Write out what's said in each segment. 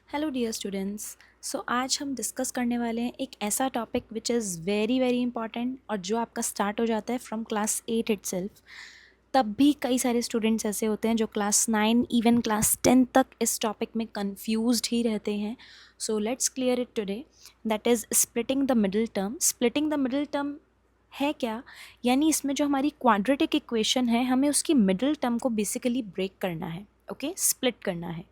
Hello dear students. सो आज हम discuss करने वाले हैं एक ऐसा topic which is very very important और जो आपका स्टार्ट हो जाता है फ्रॉम क्लास 8 इटसेल्फ। तब भी कई सारे स्टूडेंट्स ऐसे होते हैं जो क्लास 9 इवन क्लास 10 तक इस टॉपिक में कंफ्यूज्ड ही रहते हैं। So let's clear it today. That is splitting the middle term. Splitting the middle term है क्या? यानी इसमें जो हमारी क्वाड्रेटिक इक्वेशन है हमें उसकी मिडिल टर्म को बेसिकली ब्रेक करना है। ओके, स्प्लिट करना है।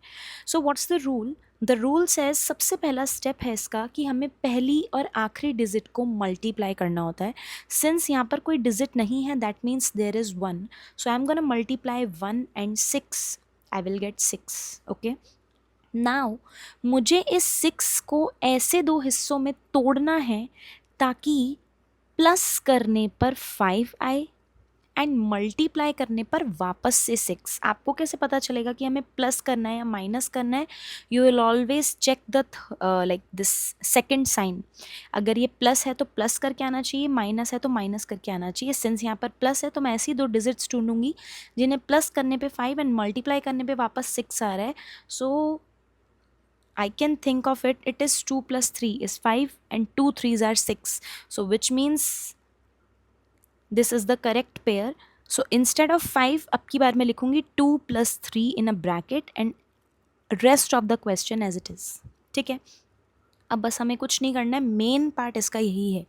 So what's the rule? The rule says सबसे पहला स्टेप है इसका कि हमें पहली और आखिरी डिजिट को मल्टीप्लाई करना होता है। सिंस यहाँ पर कोई डिजिट नहीं है that means there is one, so I am gonna multiply 1 and 6। I will get 6। Okay, now मुझे इस 6 को ऐसे दो हिस्सों में तोड़ना है ताकि प्लस करने पर 5 आए एंड मल्टीप्लाई करने पर वापस से 6। आपको कैसे पता चलेगा कि हमें प्लस करना है या माइनस करना है? You will always check the like this second sign. अगर ये प्लस है तो प्लस करके आना चाहिए, माइनस है तो माइनस करके आना चाहिए। सिंस यहाँ पर प्लस है तो मैं ऐसी दो डिजिट्स ढूंढूंगी जिन्हें प्लस करने पे 5 एंड मल्टीप्लाई करने पे वापस 6 आ रहा है। सो I can think of it, it is 2 plus 3 is 5 and 2 3s are 6. So which means this is the correct pair. So instead of 5 अब की बार मैं लिखूंगी 2 plus 3 in a bracket and rest of the question as it is. ठीक है, अब बस हमें कुछ नहीं करना है, मेन पार्ट इसका यही है।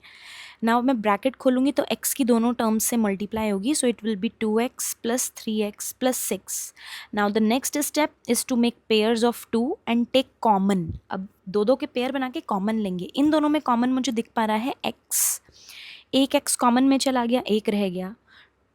नाउ मैं ब्रैकेट खोलूंगी तो x की दोनों टर्म्स से मल्टीप्लाई होगी, so it will be 2x plus 3x plus 6। Now the next step is to make pairs of 2 and take common. अब दो दो के पेयर बना के कॉमन लेंगे। इन दोनों में कॉमन मुझे दिख पा रहा है x। एक x कॉमन में चला गया, एक रह गया,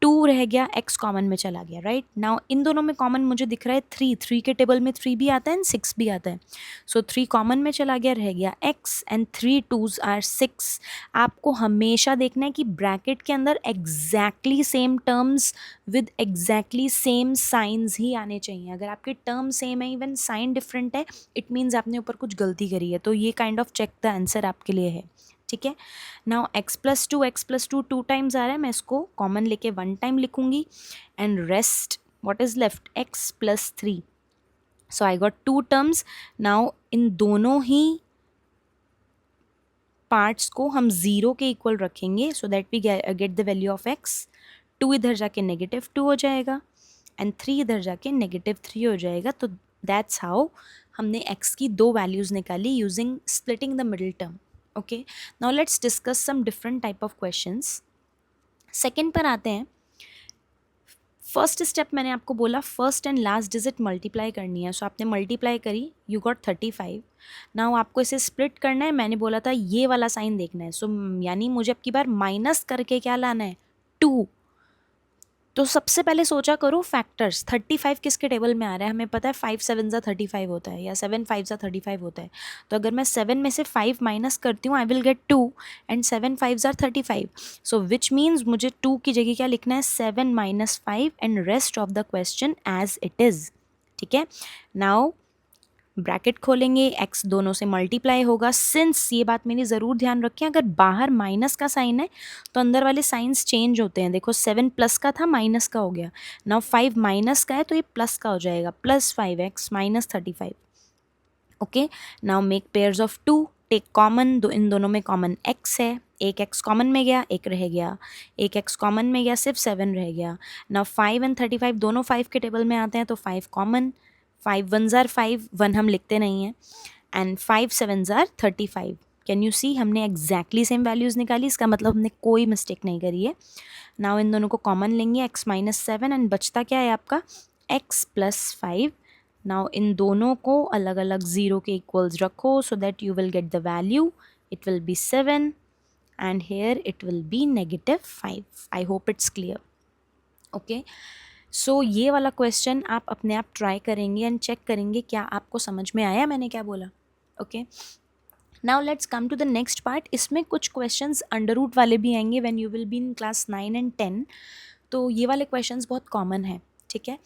2 रह गया, x कॉमन में चला गया। राइट नाउ इन दोनों में कॉमन मुझे दिख रहा है 3। 3 के टेबल में 3 भी आता है एंड 6 भी आता है। सो 3 कॉमन में चला गया, रह गया x एंड 3 2s आर 6। आपको हमेशा देखना है कि ब्रैकेट के अंदर exactly same terms with exactly same signs ही आने चाहिए। अगर आपके टर्म सेम है, इवन साइन डिफरेंट है, इट मीन्स आपने ऊपर कुछ गलती करी है। तो ये kind of check the answer आपके लिए है। ठीक है, now x plus two two times आ रहा है, मैं इसको कॉमन लेके 1 टाइम लिखूंगी and rest what is left x plus 3। So I got 2 terms. Now इन दोनों ही पार्ट्स को हम 0 के इक्वल रखेंगे so that we get the value of x। 2 इधर जाके -2 हो जाएगा एंड 3 इधर जाके -3 हो जाएगा। तो दैट्स हाउ हमने x की दो वैल्यूज़ निकाली using splitting the middle term. Okay, now let's discuss some different type of questions. Second पर आते हैं। फर्स्ट स्टेप मैंने आपको बोला first and last digit multiply करनी है। सो आपने मल्टीप्लाई करी, यू गॉट 35। नाउ आपको इसे स्प्लिट करना है। मैंने बोला था ये वाला साइन देखना है। सो यानी मुझे अब की बार माइनस करके क्या लाना है? 2। तो सबसे पहले सोचा करो फैक्टर्स। 35 किसके टेबल में आ रहा है? हमें पता है 5 7 ज़ा 35 होता है या 7 5 ज़ा 35 होता है। तो अगर मैं 7 में से 5 माइनस करती हूँ आई विल गेट 2 एंड 7 5 ज़ा 35। सो विच मीन्स मुझे 2 की जगह क्या लिखना है? 7 minus 5 and rest of the question as it is. ठीक है, नाउ ब्रैकेट खोलेंगे, x दोनों से मल्टीप्लाई होगा। सिंस ये बात मेरी ज़रूर ध्यान रखें, अगर बाहर माइनस का साइन है तो अंदर वाले साइंस चेंज होते हैं। देखो 7 प्लस का था, माइनस का हो गया। नाउ 5 माइनस का है तो ये प्लस का हो जाएगा, plus 5x minus 35। Okay, now make pairs of 2, take common. इन दोनों में कॉमन x है, एक x कॉमन में गया, एक रह गया, एक x कॉमन में गया, सिर्फ 7 रह गया। नाउ 5 एंड 35 दोनों 5 के टेबल में आते हैं तो 5 कॉमन, 5 1s आर 5, 1 हम लिखते नहीं हैं, and 5 7s are 35। Can you see, हमने एग्जैक्टली सेम वैल्यूज़ निकाली, इसका मतलब हमने कोई मिस्टेक नहीं करी है। नाउ इन दोनों को कॉमन लेंगे, x माइनस 7 एंड बचता क्या है आपका? x plus 5। नाउ इन दोनों को अलग अलग 0 के इक्वल्स रखो so that you will get the value. It will be 7 and here it will be -5। I hope it's clear. Okay, so ये वाला क्वेश्चन आप अपने आप ट्राई करेंगे एंड चेक करेंगे क्या आपको समझ में आया मैंने क्या बोला। Okay, now let's come to the next part. इसमें कुछ क्वेश्चंस अंडर रूट वाले भी आएंगे when you will be in class 9 and 10। तो ये वाले क्वेश्चंस बहुत कॉमन है। ठीक है,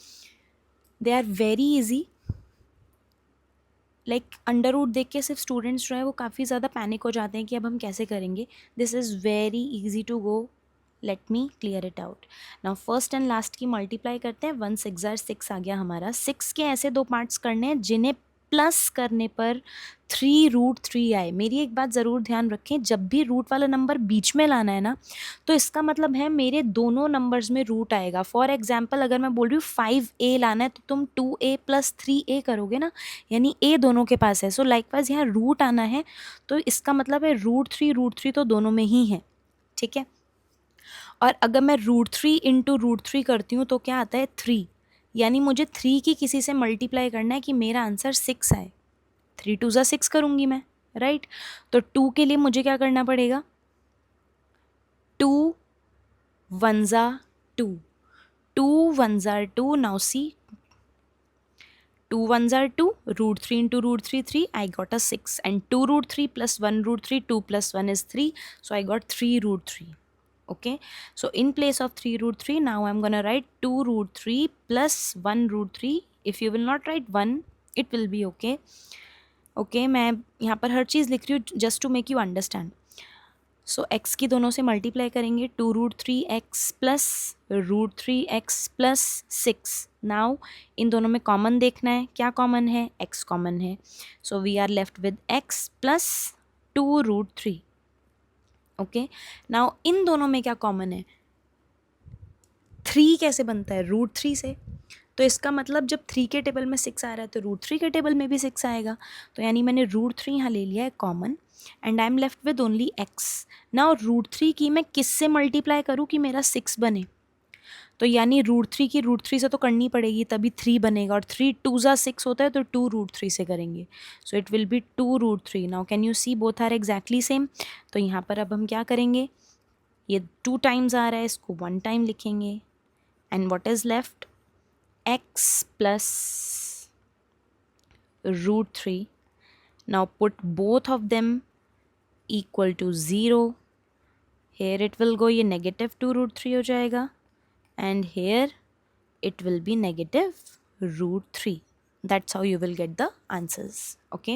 they are very easy. Like under root देख के सिर्फ स्टूडेंट्स जो है वो काफ़ी ज़्यादा पैनिक हो जाते हैं कि अब हम कैसे करेंगे। This is very easy to go. Let me clear it out. Now first and last की मल्टीप्लाई करते हैं। 1 6 6 आ गया हमारा। 6 के ऐसे दो पार्ट्स करने हैं जिन्हें प्लस करने पर 3√3 आए। मेरी एक बात ज़रूर ध्यान रखें, जब भी रूट वाला नंबर बीच में लाना है ना, तो इसका मतलब है मेरे दोनों नंबर्स में रूट आएगा। फॉर एग्जाम्पल अगर मैं बोल रही हूँ 5a लाना है तो तुम 2a + 3a करोगे ना, यानी a दोनों के पास है। सो लाइकवाइज यहाँ रूट आना है तो इसका मतलब है √3 तो दोनों में ही है, ठीक है। और अगर मैं √3 इंटू √3 करती हूँ तो क्या आता है 3, यानी मुझे 3 की किसी से मल्टीप्लाई करना है कि मेरा आंसर 6 आए। 3 2 6 करूँगी मैं, राइट। तो 2 के लिए मुझे क्या करना पड़ेगा, 2 1 2, 2 1 2, now see 2 1 2, √3 into √3 3, I got a 6, and 2√3 plus 1√3, 2 plus 1 is 3, so I got 3√3. Okay, so in place of 3√3 now I'm gonna write 2√3 plus 1√3. If you will not write 1 it will be okay. Okay, मैं यहाँ पर हर चीज़ लिख रही हूँ just to make you understand. So x की दोनों से multiply करेंगे, 2√3x plus √3x plus 6. Now इन दोनों में कॉमन देखना है, क्या कॉमन है, x कॉमन है। So we are left with x plus 2√3. Okay, now इन दोनों में क्या कॉमन है, 3 कैसे बनता है, √3 से। तो इसका मतलब जब 3 के टेबल में 6 आ रहा है तो √3 के टेबल में भी 6 आएगा। तो यानी मैंने √3 यहाँ ले लिया है common, and I am left with only x. Now √3 की मैं किससे मल्टीप्लाई करूँ कि मेरा 6 बने, तो यानी √3 की √3 से तो करनी पड़ेगी तभी 3 बनेगा, और 3 2 6 होता है तो 2 √3 से करेंगे। So it will be 2 √3. Now can you see both are exactly same. तो यहाँ पर अब हम क्या करेंगे, ये 2 टाइम्स आ रहा है, इसको 1 टाइम लिखेंगे, and what is left, x plus √3. Now put both of them equal to 0. Here it will go, ये -2√3 हो जाएगा, and here it will be -√3. That's how you will get the answers. Okay,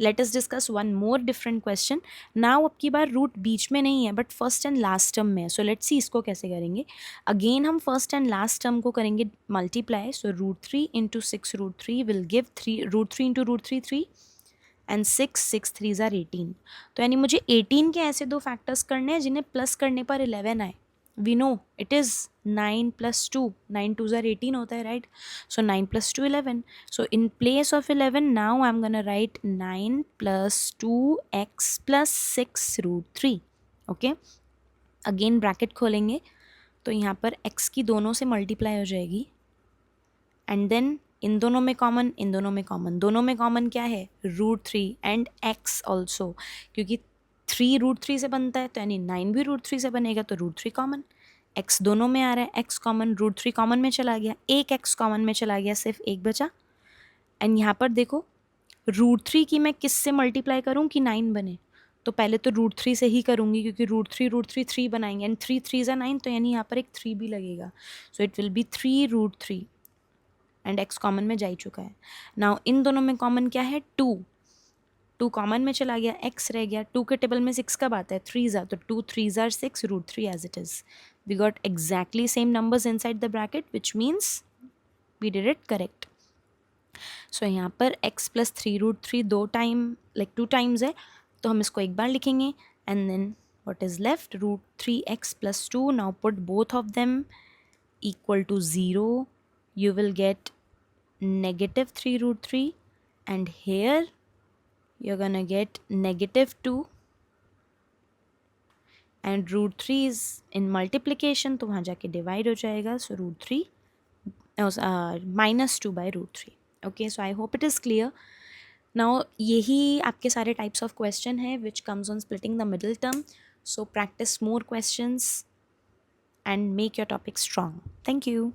let us discuss one more different question. Now अब की बार root बीच में नहीं है but first and last term में है। सो लेट्स सी इसको कैसे करेंगे। अगेन हम फर्स्ट एंड लास्ट टर्म को करेंगे multiply. So √3 into 6√3 will give 3 into √3 3, and 6 3 ज़ार 18. तो यानी मुझे 18 के ऐसे दो फैक्टर्स करने हैं जिन्हें प्लस करने पर 11 आए। वी नो इट इज़ 9 + 2, 9 2 ज़ार 18 होता है, right. So 9 + 2 11. So in place of 11 now I am gonna right 9 + 2x + 6√3. Okay, again bracket खोलेंगे तो यहाँ पर x की दोनों से मल्टीप्लाई हो जाएगी, एंड देन इन दोनों में कॉमन, इन दोनों में कॉमन, दोनों में कॉमन क्या है, √3 एंड x ऑल्सो, क्योंकि 3 √3 से बनता है तो यानी 9 भी √3 से बनेगा, तो √3 कॉमन, x दोनों में आ रहा है, x कॉमन, √3 कॉमन में चला गया, एक x कॉमन में चला गया, सिर्फ एक बचा। एंड यहाँ पर देखो √3 की मैं किस से मल्टीप्लाई करूँ कि 9 बने, तो पहले तो √3 से ही करूँगी क्योंकि √3 3 बनाएंगे, एंड 3 3 ज़ा 9, तो यानी यहाँ पर एक 3 भी लगेगा। सो it will B 3√3, and x common में जा ही चुका है। नाउ इन दोनों में कॉमन क्या है, 2 कॉमन में चला गया, x रह गया। 2 के टेबल में 6 कब आता है, 3 ज़ा, तो 2 3 ज़ार 6, √3 as it is. We got exactly same numbers inside the bracket which means we did it correct. So यहाँ पर x + 3√3 2 टाइम्स है, तो हम इसको एक बार लिखेंगे, and then what is left, √3x + 2. Now put both of them equal to 0. You will get -3√3, and here you're gonna get -2, and √3 is in multiplication तो वहाँ जाके डिवाइड हो जाएगा, so √3 -2/√3. Okay, so I hope it is clear. Now यही आपके सारे types of question है which comes on splitting the middle term. So practice more questions and make your topic strong. Thank you.